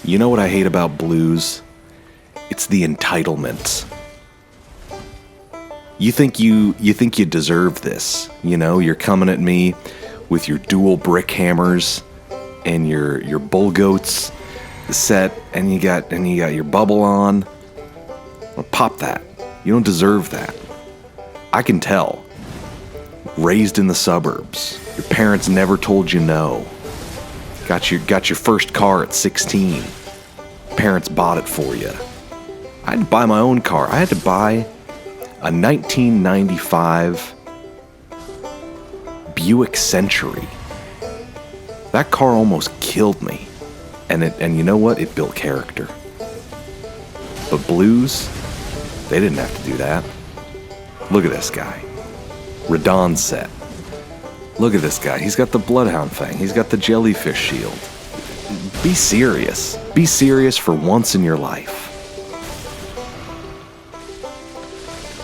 You know what I hate about blues? It's the entitlement. You think you deserve this. You know, you're coming at me with your dual brick hammers and your bull goats set, and you got your bubble on. Well, pop that. You don't deserve that. I can tell. Raised in the suburbs. Your parents never told you no. Got your first car at 16. Parents bought it for you. I had to buy my own car. I had to buy a 1995 Buick Century. That car almost killed me. And you know what? It built character. But blues, they didn't have to do that. Look at this guy. Radon set. Look at this guy. He's got the bloodhound thing. He's got the jellyfish shield. Be serious. Be serious for once in your life.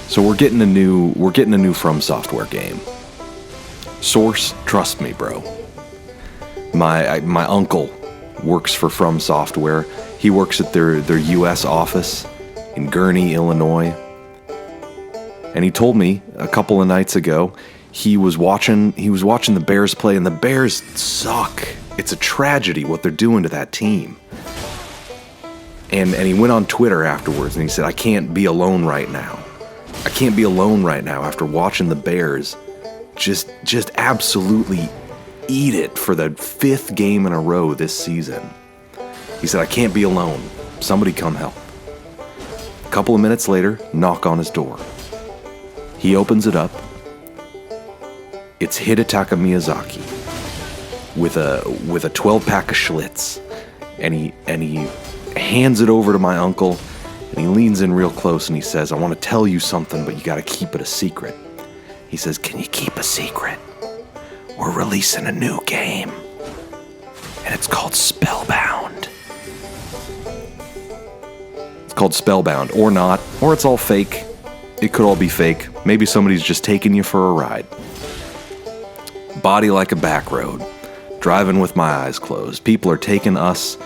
So we're getting a new From Software game. Source, trust me, bro. My uncle works for From Software. He works at their US office in Gurnee, Illinois. And he told me a couple of nights ago he was watching the Bears play, and the Bears suck. It's a tragedy what they're doing to that team. And he went on Twitter afterwards and he said, I can't be alone right now. I can't be alone right now after watching the Bears just absolutely eat it for the 5th game in a row this season. He said, I can't be alone. Somebody come help. A couple of minutes later, knock on his door. He opens it up. It's Hidetaka Miyazaki with a 12-pack of Schlitz, and he hands it over to my uncle, and he leans in real close and he says, I want to tell you something, but you got to keep it a secret. He says, can you keep a secret? We're releasing a new game, and it's called Spellbound. It's called Spellbound, or not, or it's all fake. It could all be fake. Maybe somebody's just taking you for a ride. Body like a back road. Driving with my eyes closed. People are taking us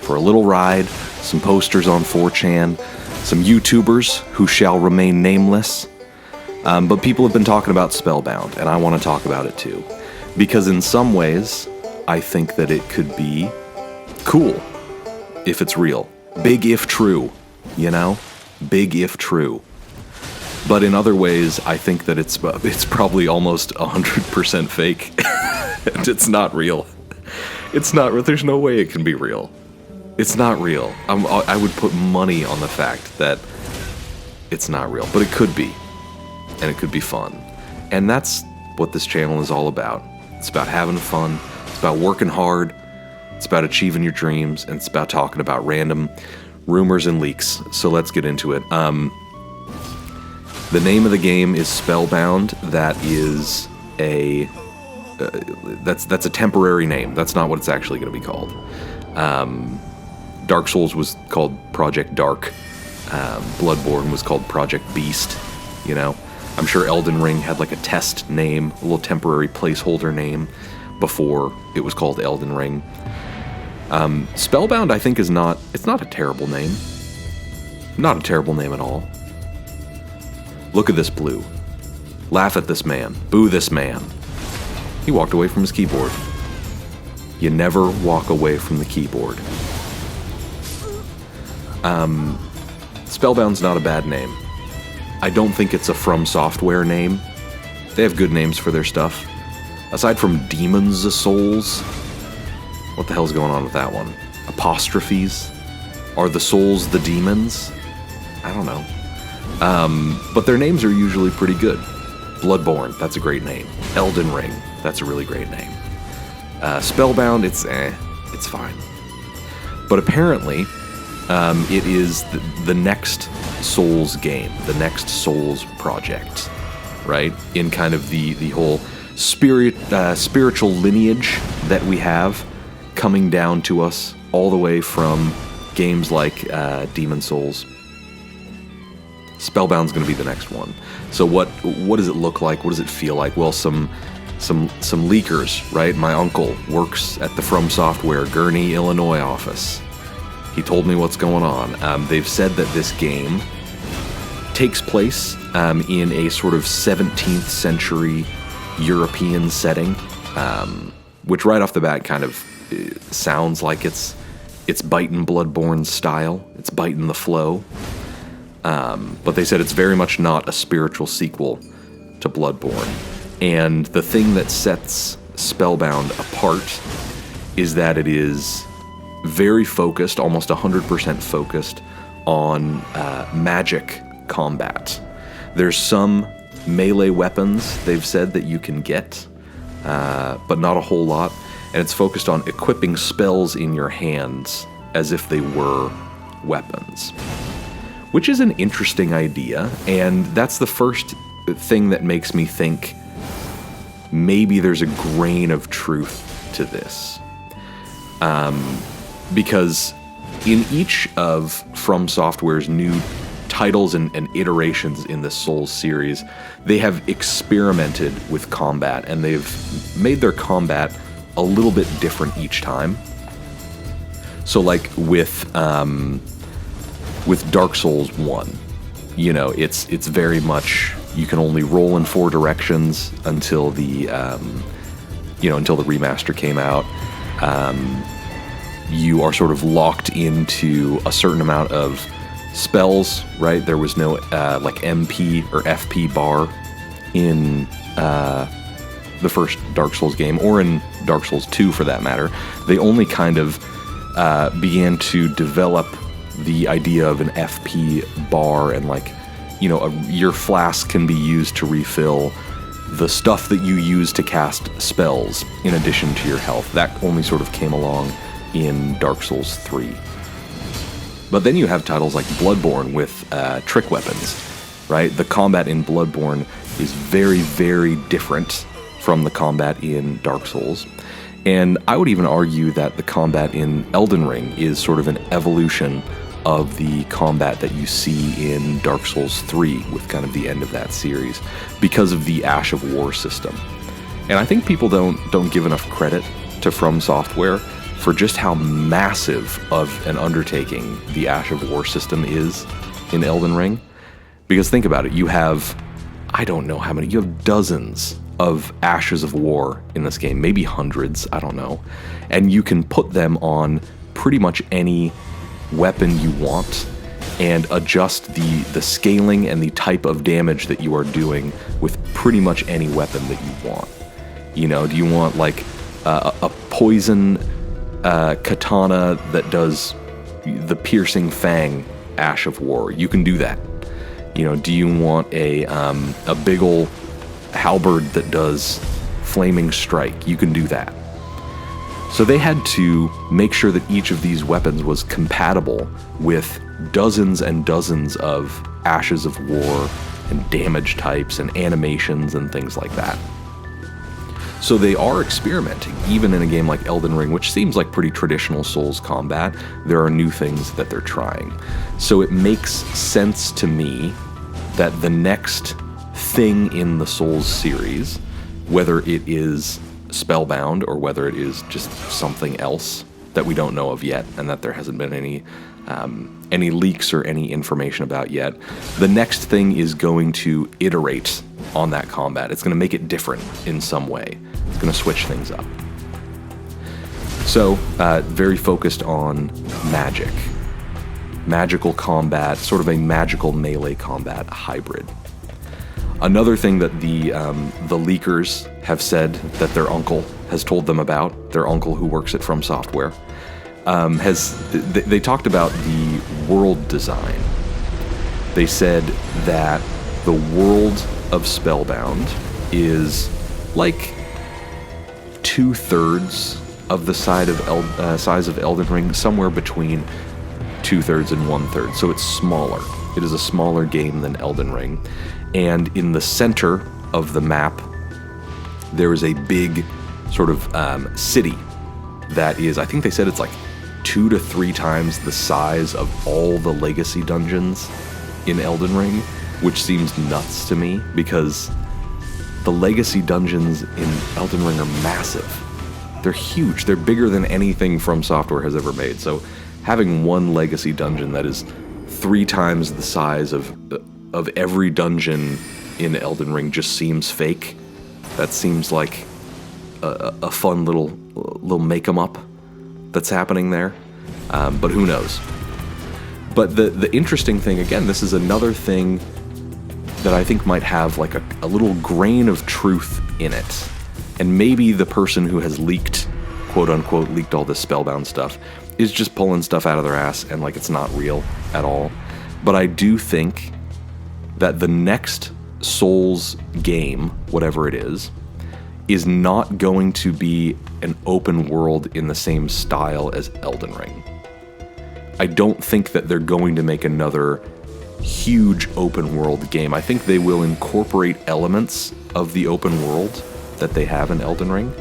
for a little ride. Some posters on 4chan. Some YouTubers who shall remain nameless. But people have been talking about Spellbound, and I want to talk about it too. Because in some ways, I think that it could be cool if it's real. Big if true, you know? Big if true. But in other ways, I think that it's probably almost 100% fake. And it's not real. It's not. There's no way it can be real. It's not real. I would put money on the fact that it's not real. But it could be. And it could be fun. And that's what this channel is all about. It's about having fun. It's about working hard. It's about achieving your dreams. And it's about talking about random rumors and leaks. So let's get into it. The name of the game is Spellbound. That is that's a temporary name. That's not what it's actually going to be called. Dark Souls was called Project Dark. Bloodborne was called Project Beast. You know, I'm sure Elden Ring had like a test name, a little temporary placeholder name before it was called Elden Ring. Spellbound, I think, it's not a terrible name. Not a terrible name at all. Look at this blue. Laugh at this man. Boo this man. He walked away from his keyboard. You never walk away from the keyboard. Spellbound's not a bad name. I don't think it's a From Software name. They have good names for their stuff. Aside from Demons Souls. What the hell's going on with that one? Apostrophes? Are the souls the demons? I don't know. But their names are usually pretty good. Bloodborne, that's a great name. Elden Ring, that's a really great name. Spellbound, it's fine. But apparently, it is the next Souls game, the next Souls project, right? In kind of the whole spiritual lineage that we have coming down to us all the way from games like Demon Souls. Spellbound's going to be the next one. So what does it look like? What does it feel like? Well, some leakers, right? My uncle works at the From Software Gurnee, Illinois office. He told me what's going on. They've said that this game takes place in a sort of 17th century European setting, which right off the bat kind of sounds like it's biting Bloodborne style. It's biting the flow. But they said it's very much not a spiritual sequel to Bloodborne. And the thing that sets Spellbound apart is that it is very focused, almost 100% focused on magic combat. There's some melee weapons they've said that you can get, but not a whole lot. And it's focused on equipping spells in your hands as if they were weapons, which is an interesting idea. And that's the first thing that makes me think maybe there's a grain of truth to this. Because in each of From Software's new titles and iterations in the Souls series, they have experimented with combat, and they've made their combat a little bit different each time. So like with Dark Souls 1, you know, it's very much, you can only roll in 4 directions until the until the remaster came out. You are sort of locked into a certain amount of spells, right? There was no like MP or FP bar in the first Dark Souls game, or in Dark Souls 2 for that matter. They only kind of began to develop the idea of an FP bar, and like, you know, your flask can be used to refill the stuff that you use to cast spells in addition to your health. That only sort of came along in Dark Souls 3. But then you have titles like Bloodborne with trick weapons, right? The combat in Bloodborne is very, very different from the combat in Dark Souls. And I would even argue that the combat in Elden Ring is sort of an evolution of the combat that you see in Dark Souls 3 with kind of the end of that series, because of the Ash of War system. And I think people don't give enough credit to From Software for just how massive of an undertaking the Ash of War system is in Elden Ring. Because think about it, you have, I don't know how many, you have dozens of Ashes of War in this game, maybe hundreds, I don't know. And you can put them on pretty much any weapon you want and adjust the scaling and the type of damage that you are doing with pretty much any weapon that you want. You know, do you want like a poison katana that does the piercing fang Ash of War? You can do that. You know, do you want a big ol' halberd that does flaming strike? You can do that. So they had to make sure that each of these weapons was compatible with dozens and dozens of Ashes of War and damage types and animations and things like that. So they are experimenting, even in a game like Elden Ring, which seems like pretty traditional Souls combat. There are new things that they're trying. So it makes sense to me that the next thing in the Souls series, whether it is Spellbound or whether it is just something else that we don't know of yet and that there hasn't been any leaks or any information about yet, the next thing is going to iterate on that combat. It's going to make it different in some way. It's going to switch things up. So, very focused on magic. Magical combat, sort of a magical melee combat hybrid. Another thing that the leakers have said that their uncle has told them about, their uncle who works at From Software, they talked about the world design. They said that the world of Spellbound is like 2/3 of the size of Elden Ring, somewhere between 2/3 and 1/3. So it's smaller. It is a smaller game than Elden Ring. And in the center of the map, there is a big sort of city that is, I think they said it's like 2 to 3 times the size of all the legacy dungeons in Elden Ring, which seems nuts to me because the legacy dungeons in Elden Ring are massive. They're huge. They're bigger than anything From Software has ever made. So having one legacy dungeon that is 3 times the size of every dungeon in Elden Ring just seems fake. That seems like a fun little make 'em up that's happening there, but who knows? But the interesting thing, again, this is another thing that I think might have like a little grain of truth in it, and maybe the person who has leaked, quote unquote, leaked all this Spellbound stuff is just pulling stuff out of their ass and like it's not real at all. But I do think that the next Souls game, whatever it is not going to be an open world in the same style as Elden Ring. I don't think that they're going to make another huge open world game. I think they will incorporate elements of the open world that they have in Elden Ring,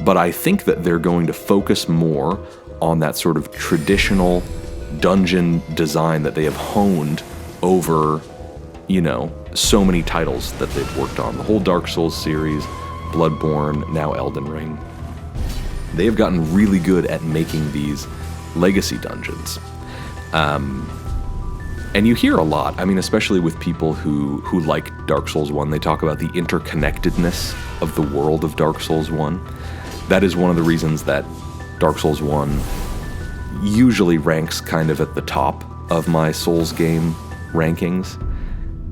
but I think that they're going to focus more on that sort of traditional dungeon design that they have honed over, you know, so many titles that they've worked on. The whole Dark Souls series, Bloodborne, now Elden Ring. They have gotten really good at making these legacy dungeons. And you hear a lot, I mean, especially with people who like Dark Souls 1, they talk about the interconnectedness of the world of Dark Souls 1. That is one of the reasons that Dark Souls 1 usually ranks kind of at the top of my Souls game rankings.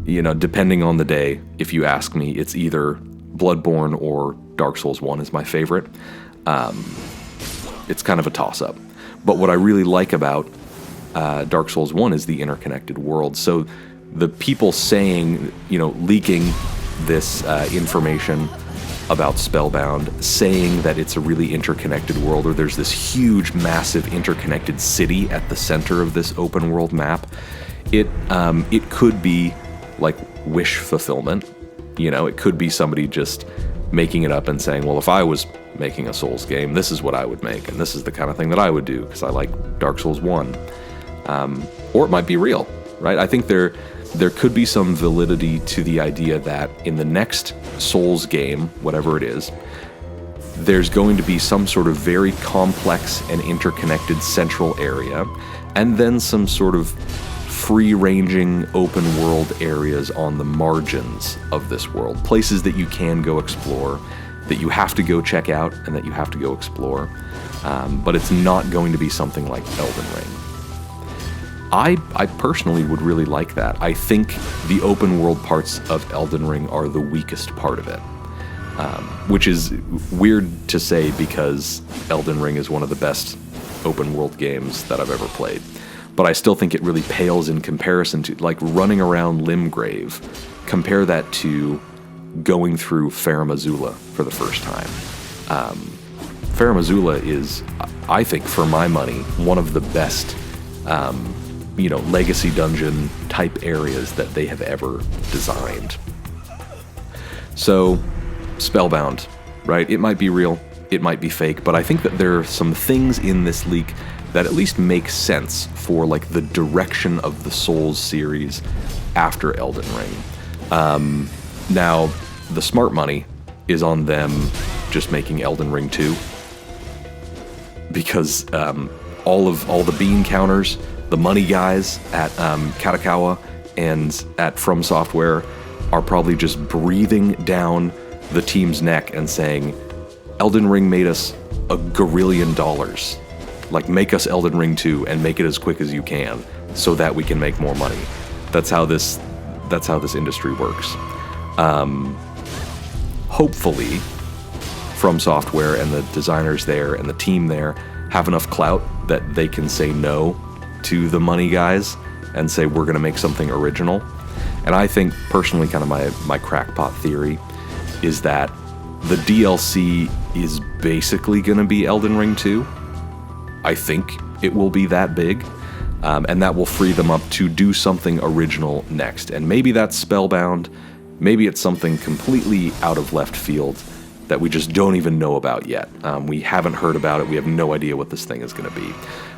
You know, depending on the day, if you ask me, it's either Bloodborne or Dark Souls 1 is my favorite. It's kind of a toss-up. But what I really like about Dark Souls 1 is the interconnected world. So the people saying, you know, leaking this information about Spellbound, saying that it's a really interconnected world, or there's this huge, massive, interconnected city at the center of this open world map, it could be like wish fulfillment. You know, it could be somebody just making it up and saying, well, if I was making a Souls game, this is what I would make, and this is the kind of thing that I would do, because I like Dark Souls 1. Or it might be real, right? I think there could be some validity to the idea that in the next Souls game, whatever it is, there's going to be some sort of very complex and interconnected central area, and then some sort of free-ranging open world areas on the margins of this world, places that you can go explore, that you have to go check out, and that you have to go explore. But it's not going to be something like Elden Ring. I personally would really like that. I think the open world parts of Elden Ring are the weakest part of it, which is weird to say because Elden Ring is one of the best open world games that I've ever played. But I still think it really pales in comparison to, like, running around Limgrave. Compare that to going through Farum Azula for the first time. Farum Azula is, I think, for my money, one of the best legacy dungeon type areas that they have ever designed. So, Spellbound, right? It might be real, it might be fake, but I think that there are some things in this leak that at least make sense for like the direction of the Souls series after Elden Ring. Now, the smart money is on them just making Elden Ring 2, because all the bean counters, the money guys at Katakawa and at From Software are probably just breathing down the team's neck and saying, Elden Ring made us $1 gazillion. Like, make us Elden Ring 2 and make it as quick as you can so that we can make more money. That's how this industry works. Hopefully, From Software and the designers there and the team there have enough clout that they can say no to the money guys and say, we're going to make something original. And I think, personally, kind of my crackpot theory is that the DLC is basically going to be Elden Ring 2. I think it will be that big, and that will free them up to do something original next. And maybe that's Spellbound, maybe it's something completely out of left field that we just don't even know about yet. We haven't heard about it, we have no idea what this thing is going to be.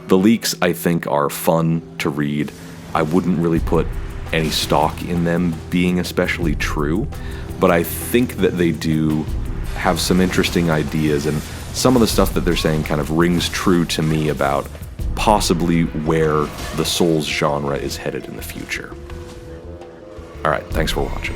The leaks, I think, are fun to read. I wouldn't really put any stock in them being especially true, but I think that they do have some interesting ideas, and some of the stuff that they're saying kind of rings true to me about possibly where the Souls genre is headed in the future. Alright, thanks for watching.